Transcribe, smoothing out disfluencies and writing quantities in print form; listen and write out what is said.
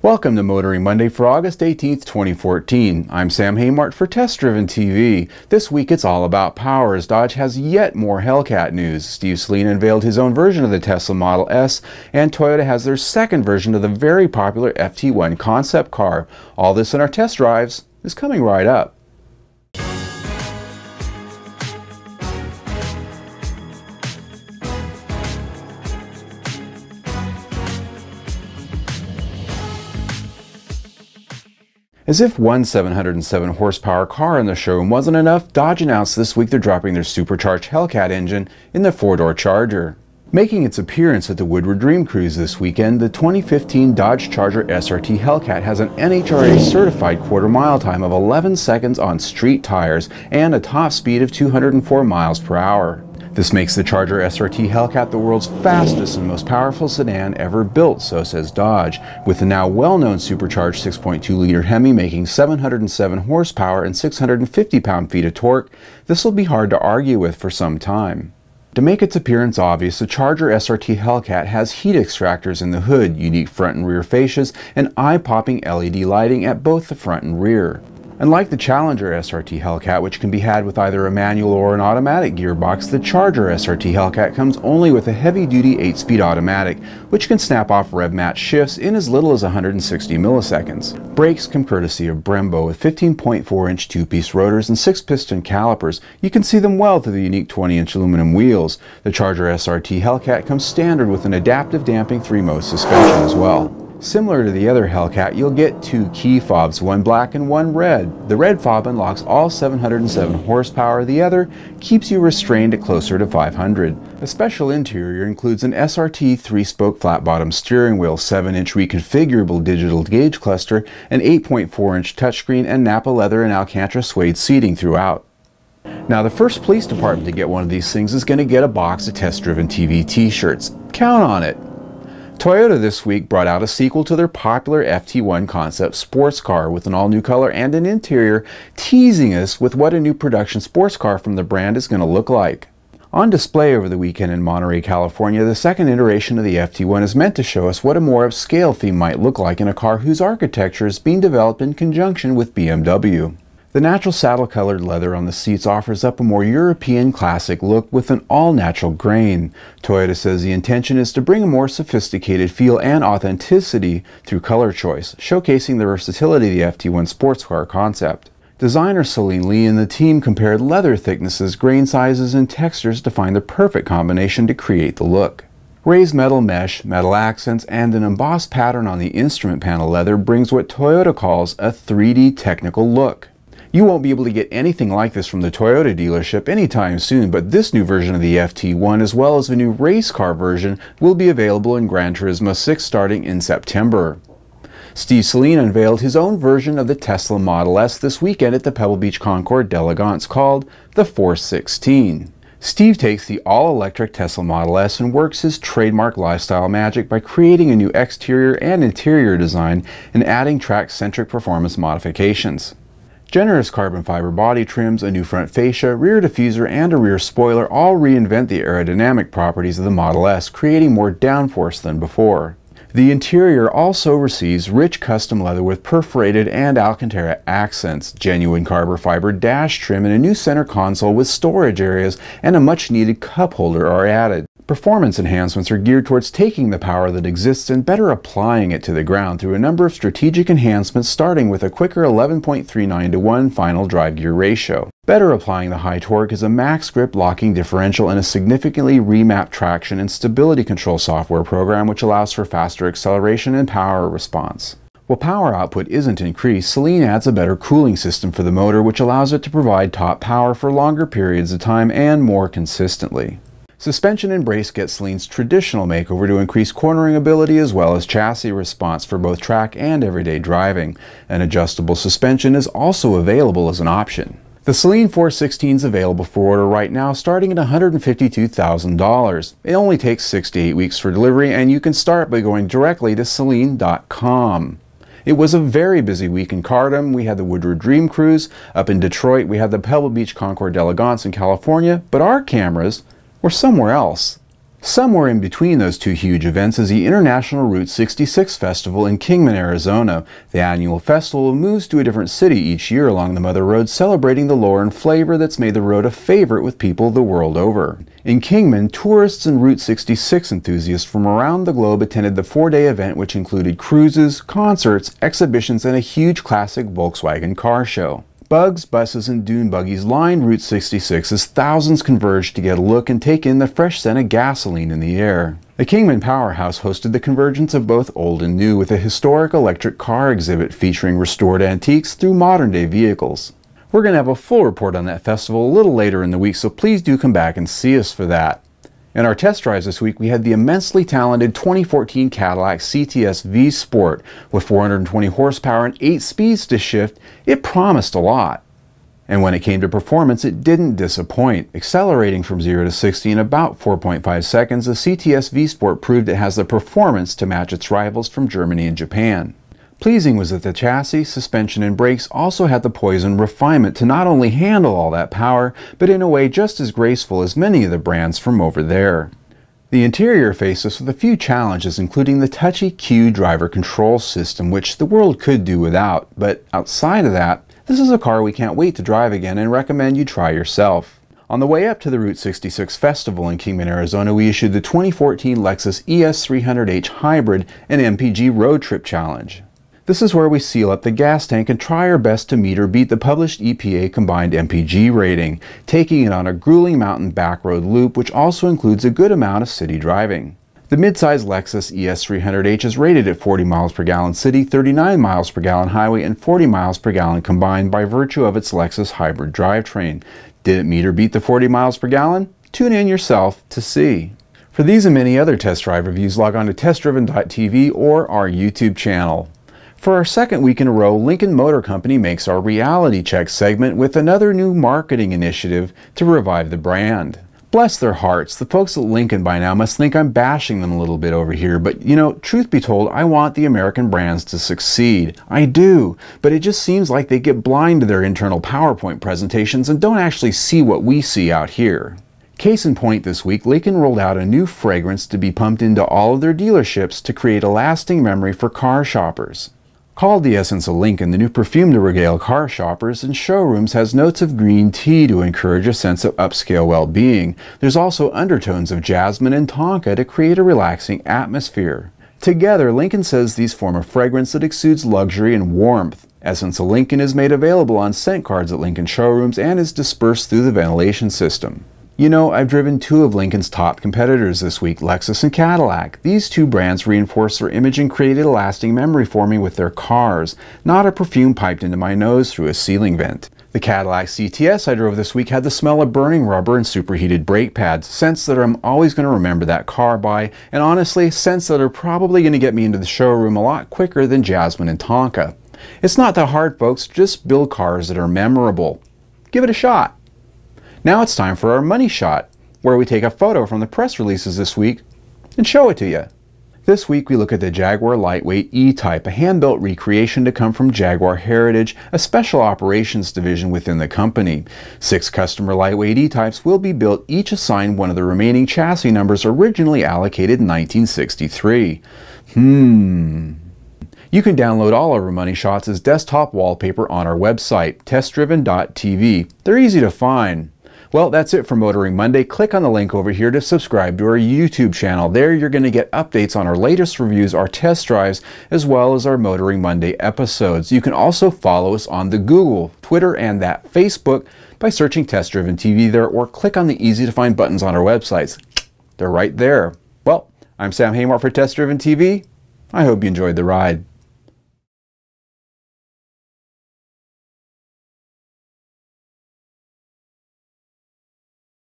Welcome to Motoring Monday for August 18th, 2014. I'm Sam Haymart for Test Driven TV. This week it's all about power as Dodge has yet more Hellcat news. Steve Saleen unveiled his own version of the Tesla Model S, and Toyota has their second version of the very popular FT1 concept car. All this in our test drives is coming right up. As if one 707 horsepower car in the showroom wasn't enough, Dodge announced this week they're dropping their supercharged Hellcat engine in the four-door Charger. Making its appearance at the Woodward Dream Cruise this weekend, the 2015 Dodge Charger SRT Hellcat has an NHRA certified quarter-mile time of 11 seconds on street tires and a top speed of 204 miles per hour. This makes the Charger SRT Hellcat the world's fastest and most powerful sedan ever built, so says Dodge, with the now well-known supercharged 6.2-liter Hemi making 707 horsepower and 650 pound-feet of torque. This will be hard to argue with for some time. To make its appearance obvious, the Charger SRT Hellcat has heat extractors in the hood, unique front and rear fascias, and eye-popping LED lighting at both the front and rear. Unlike the Challenger SRT Hellcat, which can be had with either a manual or an automatic gearbox, the Charger SRT Hellcat comes only with a heavy-duty 8-speed automatic, which can snap off rev-match shifts in as little as 160 milliseconds. Brakes come courtesy of Brembo with 15.4-inch two-piece rotors and 6-piston calipers. You can see them well through the unique 20-inch aluminum wheels. The Charger SRT Hellcat comes standard with an adaptive damping 3-mode suspension as well. Similar to the other Hellcat, you'll get two key fobs, one black and one red. The red fob unlocks all 707 horsepower, the other keeps you restrained at closer to 500. A special interior includes an SRT 3-spoke flat-bottom steering wheel, 7-inch reconfigurable digital gauge cluster, an 8.4-inch touchscreen, and Napa leather and Alcantara suede seating throughout. Now, the first police department to get one of these things is going to get a box of Test Driven TV t-shirts. Count on it! Toyota this week brought out a sequel to their popular FT1 concept sports car with an all-new color and an interior, teasing us with what a new production sports car from the brand is going to look like. On display over the weekend in Monterey, California, the second iteration of the FT1 is meant to show us what a more upscale theme might look like in a car whose architecture is being developed in conjunction with BMW. The natural saddle-colored leather on the seats offers up a more European classic look with an all-natural grain. Toyota says the intention is to bring a more sophisticated feel and authenticity through color choice, showcasing the versatility of the FT1 sports car concept. Designer Saleen and the team compared leather thicknesses, grain sizes, and textures to find the perfect combination to create the look. Raised metal mesh, metal accents, and an embossed pattern on the instrument panel leather brings what Toyota calls a 3D technical look. You won't be able to get anything like this from the Toyota dealership anytime soon, but this new version of the FT1 as well as the new race car version will be available in Gran Turismo 6 starting in September. Steve Saleen unveiled his own version of the Tesla Model S this weekend at the Pebble Beach Concours d'Elegance called the 416. Steve takes the all-electric Tesla Model S and works his trademark lifestyle magic by creating a new exterior and interior design and adding track-centric performance modifications. Generous carbon fiber body trims, a new front fascia, rear diffuser, and a rear spoiler all reinvent the aerodynamic properties of the Model S, creating more downforce than before. The interior also receives rich custom leather with perforated and Alcantara accents, genuine carbon fiber dash trim, and a new center console with storage areas and a much-needed cup holder are added. Performance enhancements are geared towards taking the power that exists and better applying it to the ground through a number of strategic enhancements, starting with a quicker 11.39:1 final drive gear ratio. Better applying the high torque is a max grip locking differential and a significantly remapped traction and stability control software program which allows for faster acceleration and power response. While power output isn't increased, Saleen adds a better cooling system for the motor which allows it to provide top power for longer periods of time and more consistently. Suspension and brace get Saleen's traditional makeover to increase cornering ability as well as chassis response for both track and everyday driving. An adjustable suspension is also available as an option. The Saleen 416 is available for order right now starting at $152,000. It only takes 6 to 8 weeks for delivery and you can start by going directly to Saleen.com. It was a very busy week in Cardam. We had the Woodward Dream Cruise. Up in Detroit we had the Pebble Beach Concours d'Elegance in California, but our cameras we're somewhere else. Somewhere in between those two huge events is the International Route 66 Festival in Kingman, Arizona. The annual festival moves to a different city each year along the Mother Road, celebrating the lore and flavor that's made the road a favorite with people the world over. In Kingman, tourists and Route 66 enthusiasts from around the globe attended the 4-day event, which included cruises, concerts, exhibitions, and a huge classic Volkswagen car show. Bugs, buses, and dune buggies lined Route 66 as thousands converged to get a look and take in the fresh scent of gasoline in the air. The Kingman Powerhouse hosted the convergence of both old and new with a historic electric car exhibit featuring restored antiques through modern-day vehicles. We're going to have a full report on that festival a little later in the week, so please do come back and see us for that. In our test drives this week, we had the immensely talented 2014 Cadillac CTS V Sport. With 420 horsepower and 8 speeds to shift, it promised a lot. And when it came to performance, it didn't disappoint. Accelerating from 0 to 60 in about 4.5 seconds, the CTS V Sport proved it has the performance to match its rivals from Germany and Japan. Pleasing was that the chassis, suspension, and brakes also had the poise and refinement to not only handle all that power, but in a way just as graceful as many of the brands from over there. The interior faced us with a few challenges, including the touchy Q driver control system, which the world could do without, but outside of that, this is a car we can't wait to drive again and recommend you try yourself. On the way up to the Route 66 Festival in Kingman, Arizona, we issued the 2014 Lexus ES300H Hybrid and MPG Road Trip Challenge. This is where we seal up the gas tank and try our best to meet or beat the published EPA combined MPG rating, taking it on a grueling mountain backroad loop, which also includes a good amount of city driving. The midsize Lexus ES300H is rated at 40 miles per gallon city, 39 miles per gallon highway, and 40 miles per gallon combined by virtue of its Lexus hybrid drivetrain. Did it meet or beat the 40 miles per gallon? Tune in yourself to see. For these and many other test drive reviews, log on to testdriven.tv or our YouTube channel. For our second week in a row, Lincoln Motor Company makes our reality check segment with another new marketing initiative to revive the brand. Bless their hearts, the folks at Lincoln by now must think I'm bashing them a little bit over here, but you know, truth be told, I want the American brands to succeed. I do, but it just seems like they get blind to their internal PowerPoint presentations and don't actually see what we see out here. Case in point, this week, Lincoln rolled out a new fragrance to be pumped into all of their dealerships to create a lasting memory for car shoppers. Called the Essence of Lincoln, the new perfume to regale car shoppers and showrooms has notes of green tea to encourage a sense of upscale well-being. There's also undertones of jasmine and tonka to create a relaxing atmosphere. Together, Lincoln says these form a fragrance that exudes luxury and warmth. Essence of Lincoln is made available on scent cards at Lincoln showrooms and is dispersed through the ventilation system. You know, I've driven two of Lincoln's top competitors this week, Lexus and Cadillac. These two brands reinforced their image and created a lasting memory for me with their cars, not a perfume piped into my nose through a ceiling vent. The Cadillac CTS I drove this week had the smell of burning rubber and superheated brake pads, scents that I'm always going to remember that car by, and honestly, scents that are probably going to get me into the showroom a lot quicker than jasmine and tonka. It's not that hard, folks, just build cars that are memorable. Give it a shot. Now it's time for our money shot, where we take a photo from the press releases this week and show it to you. This week we look at the Jaguar Lightweight E-Type, a hand-built recreation to come from Jaguar Heritage, a special operations division within the company. 6 customer lightweight E-Types will be built, each assigned one of the remaining chassis numbers originally allocated in 1963. You can download all of our money shots as desktop wallpaper on our website, testdriven.tv. They're easy to find. Well, that's it for Motoring Monday. Click on the link over here to subscribe to our YouTube channel. There you're going to get updates on our latest reviews, our test drives, as well as our Motoring Monday episodes. You can also follow us on the Google, Twitter, and that Facebook by searching Test Driven TV there, or click on the easy to find buttons on our websites. They're right there. Well, I'm Sam Haymore for Test Driven TV. I hope you enjoyed the ride.